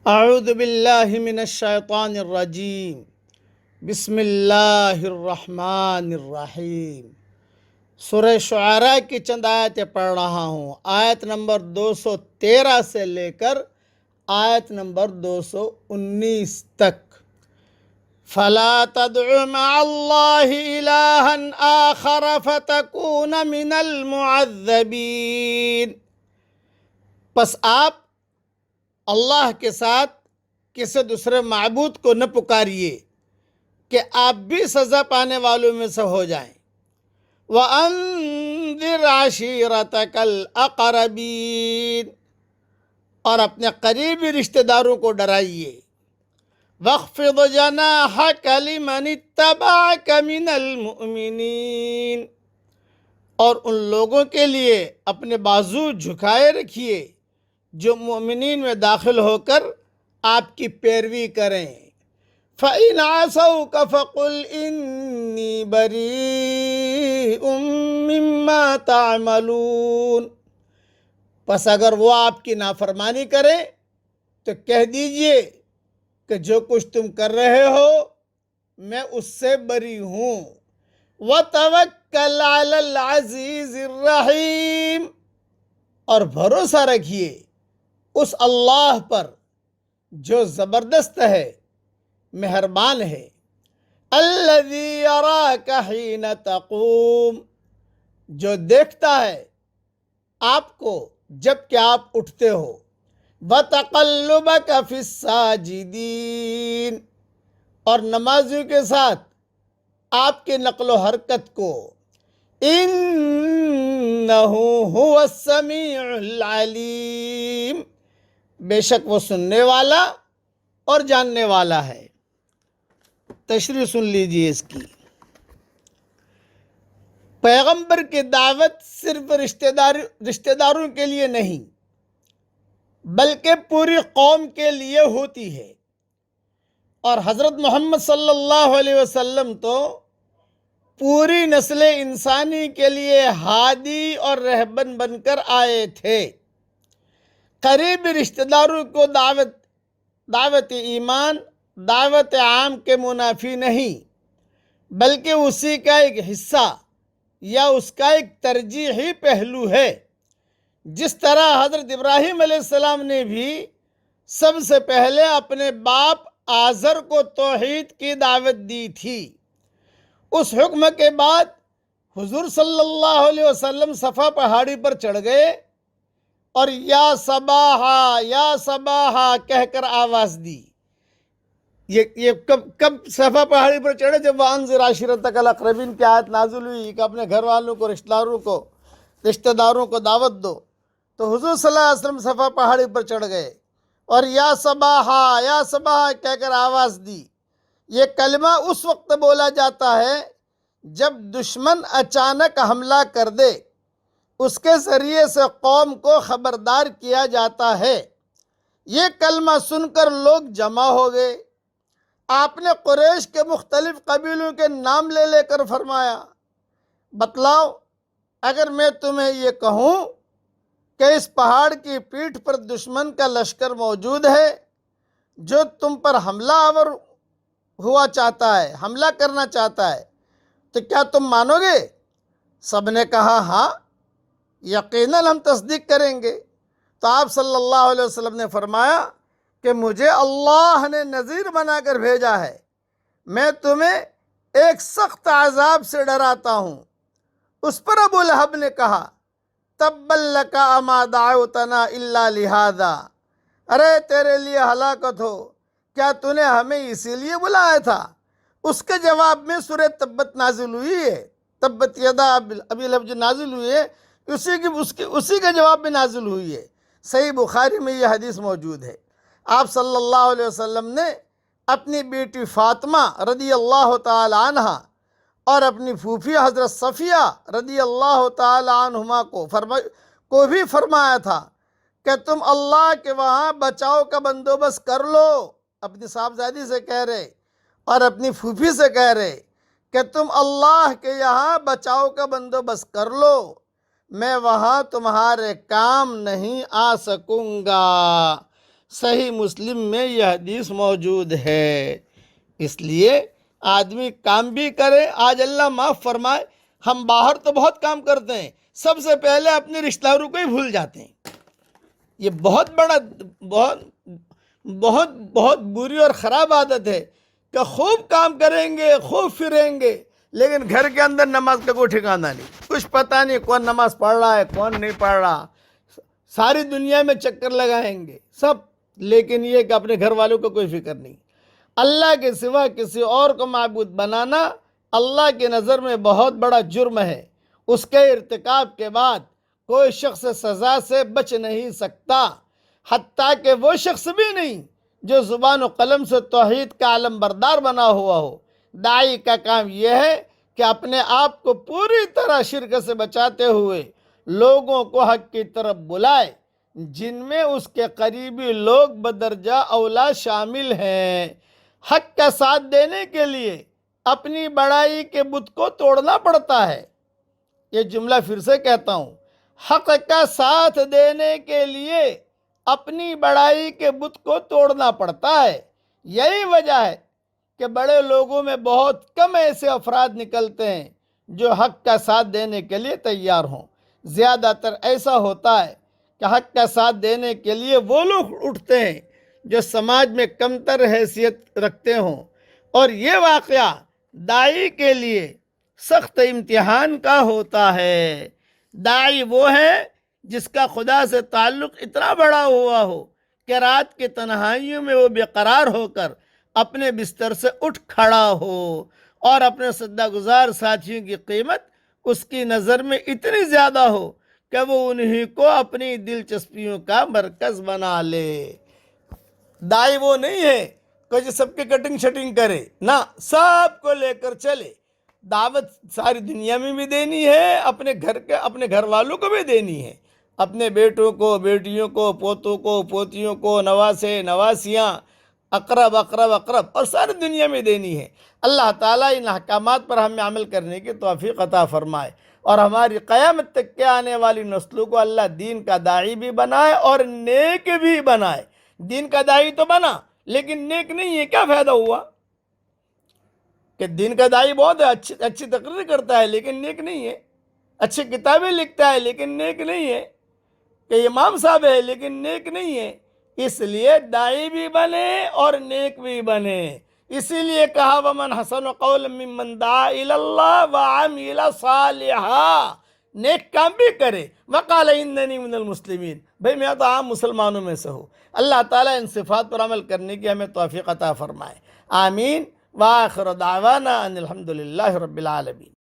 اعوذ باللہ من الشیطان الرجیم بسم اللہ الرحمن الرحیم۔ سورہ شعراء کی چند آیتیں پڑھ رہا ہوں، آیت نمبر 213 سے لے کر آیت نمبر 219 تک۔ فَلَا تَدْعُ مَعَ اللَّهِ إِلَٰهًا آخَرَ فَتَكُونَ مِنَ الْمُعَذَّبِينَ۔ پس آپ اللہ کے ساتھ کسی دوسرے معبود کو نہ پکاریے کہ آپ بھی سزا پانے والوں میں سے ہو جائیں۔ وَأَنذِرْ عَشِيرَتَكَ الْأَقْرَبِينَ، اور اپنے قریبی رشتہ داروں کو ڈرائیے۔ وَاخْفِضْ جَنَاحَكَ لِمَنِ اتَّبَعَكَ مِنَ الْمُؤْمِنِينَ، اور ان لوگوں کے لیے اپنے بازو جھکائے رکھیے جو مومنین میں داخل ہو کر آپ کی پیروی کریں۔ فَإِنْ عَصَوْكَ فَقُلْ إِنِّي بَرِيءٌ مِّمَّا تَعْمَلُونَ، پس اگر وہ آپ کی نافرمانی کریں تو کہہ دیجئے کہ جو کچھ تم کر رہے ہو میں اس سے بری ہوں۔ وَتَوَكَّلْ عَلَى الْعَزِيزِ الرَّحِيمِ، اور بھروسہ رکھیے اس اللہ پر جو زبردست ہے، مہربان ہے۔ الَّذِي يَرَاكَ حِينَ تَقُومُ، جو دیکھتا ہے آپ کو جب کہ آپ اٹھتے ہو۔ وَتَقَلُّبَكَ فِي السَّاجِدِينَ، اور نمازیوں کے ساتھ آپ کی نقل و حرکت کو۔ إِنَّهُ هُوَ السَّمِيعُ الْعَلِيمُ، بے شک وہ سننے والا اور جاننے والا ہے۔ تشریح سن لیجیے اس کی۔ پیغمبر کی دعوت صرف رشتہ داروں کے لیے نہیں بلکہ پوری قوم کے لیے ہوتی ہے، اور حضرت محمد صلی اللہ علیہ وسلم تو پوری نسل انسانی کے لیے ہادی اور رہبر بن کر آئے تھے۔ قریبی رشتہ داروں کو دعوت ایمان، دعوت عام کے منافی نہیں بلکہ اسی کا ایک حصہ یا اس کا ایک ترجیحی پہلو ہے۔ جس طرح حضرت ابراہیم علیہ السلام نے بھی سب سے پہلے اپنے باپ آزر کو توحید کی دعوت دی تھی، اس حکم کے بعد حضور صلی اللہ علیہ وسلم صفا پہاڑی پر چڑھ گئے اور یا صباحا کہہ کر آواز دی۔ یہ کب صفا پہاڑی پر چڑھے؟ جب وَأَنذِرْ عَشِيرَتَكَ الْأَقْرَبِينَ کی آیت نازل ہوئی کہ اپنے گھر والوں کو، رشتہ داروں کو دعوت دو، تو حضور صلی اللہ علیہ وسلم صفا پہاڑی پر چڑھ گئے اور یا صباحا کہہ کر آواز دی۔ یہ کلمہ اس وقت بولا جاتا ہے جب دشمن اچانک حملہ کر دے، اس کے ذریعے سے قوم کو خبردار کیا جاتا ہے۔ یہ کلمہ سن کر لوگ جمع ہو گئے۔ آپ نے قریش کے مختلف قبیلوں کے نام لے کر فرمایا، بتلاؤ اگر میں تمہیں یہ کہوں کہ اس پہاڑ کی پیٹھ پر دشمن کا لشکر موجود ہے جو تم پر حملہ کرنا چاہتا ہے تو کیا تم مانو گے؟ سب نے کہا ہاں، یقیناً ہم تصدیق کریں گے۔ تو آپ صلی اللہ علیہ وسلم نے فرمایا کہ مجھے اللہ نے نذیر بنا کر بھیجا ہے، میں تمہیں ایک سخت عذاب سے ڈراتا ہوں۔ اس پر ابو لہب نے کہا، تبا لک اما دعوتنا الا لہذا، ارے تیرے لیے ہلاکت ہو، کیا تو نے ہمیں اسی لیے بلایا تھا؟ اس کے جواب میں سورہ تبت نازل ہوئی ہے، تبت یدا ابی لہب جو نازل ہوئی ہے اسی کے جواب میں نازل ہوئی ہے۔ صحیح بخاری میں یہ حدیث موجود ہے۔ آپ صلی اللہ علیہ وسلم نے اپنی بیٹی فاطمہ رضی اللہ تعالی عنہ اور اپنی پھوپھی حضرت صفیہ رضی اللہ تعالی عنہما کو بھی فرمایا تھا کہ تم اللہ کے وہاں بچاؤ کا بندوبست کر لو۔ اپنی صاحبزادی سے کہہ رہے اور اپنی پھوپھی سے کہہ رہے کہ تم اللہ کے یہاں بچاؤ کا بندوبست کر لو، میں وہاں تمہارے کام نہیں آ سکوں گا۔ صحیح مسلم میں یہ حدیث موجود ہے۔ اس لیے آدمی کام بھی کرے۔ آج اللہ معاف فرمائے، ہم باہر تو بہت کام کرتے ہیں، سب سے پہلے اپنے رشتہ داروں کو ہی بھول جاتے ہیں۔ یہ بہت بڑا بہت بری اور خراب عادت ہے کہ خوب کام کریں گے، خوب پھریں گے، لیکن گھر کے اندر نماز کا کوئی ٹھکانہ نہیں، کچھ پتہ نہیں کون نماز پڑھ رہا ہے کون نہیں پڑھ رہا، ساری دنیا میں چکر لگائیں گے سب، لیکن یہ کہ اپنے گھر والوں کو کوئی فکر نہیں۔ اللہ کے سوا کسی اور کو معبود بنانا اللہ کی نظر میں بہت بڑا جرم ہے۔ اس کے ارتکاب کے بعد کوئی شخص سزا سے بچ نہیں سکتا، حتیٰ کہ وہ شخص بھی نہیں جو زبان و قلم سے توحید کا علم بردار بنا ہوا ہو۔ داعی کا کام یہ ہے کہ اپنے آپ کو پوری طرح شرک سے بچاتے ہوئے لوگوں کو حق کی طرف بلائے، جن میں اس کے قریبی لوگ بدرجہ اولا شامل ہیں۔ حق کا ساتھ دینے کے لیے اپنی بڑائی کے بت کو توڑنا پڑتا ہے۔ یہ جملہ پھر سے کہتا ہوں، حق کا ساتھ دینے کے لیے اپنی بڑائی کے بت کو توڑنا پڑتا ہے۔ یہی وجہ ہے کہ بڑے لوگوں میں بہت کم ایسے افراد نکلتے ہیں جو حق کا ساتھ دینے کے لیے تیار ہوں۔ زیادہ تر ایسا ہوتا ہے کہ حق کا ساتھ دینے کے لیے وہ لوگ اٹھتے ہیں جو سماج میں کمتر حیثیت رکھتے ہوں، اور یہ واقعہ داعی کے لیے سخت امتحان کا ہوتا ہے۔ داعی وہ ہے جس کا خدا سے تعلق اتنا بڑا ہوا ہو کہ رات کی تنہائیوں میں وہ بے قرار ہو کر اپنے بستر سے اٹھ کھڑا ہو، اور اپنے صدقہ گزار ساتھیوں کی قیمت اس کی نظر میں اتنی زیادہ ہو کہ وہ انہی کو اپنی دلچسپیوں کا مرکز بنا لے۔ داعی وہ نہیں ہے کہ جو سب کی کٹنگ شٹنگ کرے، نہ، سب کو لے کر چلے۔ دعوت ساری دنیا میں بھی دینی ہے، اپنے گھر والوں کو بھی دینی ہے، اپنے بیٹوں کو، بیٹیوں کو، پوتوں کو، پوتیوں کو، نواسے، نواسیاں، اقرب اور ساری دنیا میں دینی ہے۔ اللہ تعالیٰ ان احکامات پر ہمیں عمل کرنے کی توفیق عطا فرمائے، اور ہماری قیامت تک کے آنے والی نسلوں کو اللہ دین کا داعی بھی بنائے اور نیک بھی بنائے۔ دین کا داعی تو بنا لیکن نیک نہیں ہے، کیا فائدہ ہوا؟ کہ دین کا داعی بہت اچھی تقریر کرتا ہے لیکن نیک نہیں ہے، اچھی کتابیں لکھتا ہے لیکن نیک نہیں ہے، کہ امام صاحب ہے لیکن نیک نہیں ہے۔ اس لیے داعی بھی بنے اور نیک بھی بنے۔ اسی لیے کہا وَمَنْ حَسَنُ قَوْلًا مِّمَّنْ دَعَا إِلَى اللَّهِ وَعَمِلَ صَالِحًا، نیک کام بھی کرے۔ وَقَالَ إِنَّنِي مِنَ الْمُسْلِمِينَ، بھئی میں تو عام مسلمانوں میں سے ہوں۔ اللہ تعالیٰ ان صفات پر عمل کرنے کی ہمیں توفیق عطا فرمائے، آمین۔ وآخر دعوانا ان الحمد للہ رب العالمین۔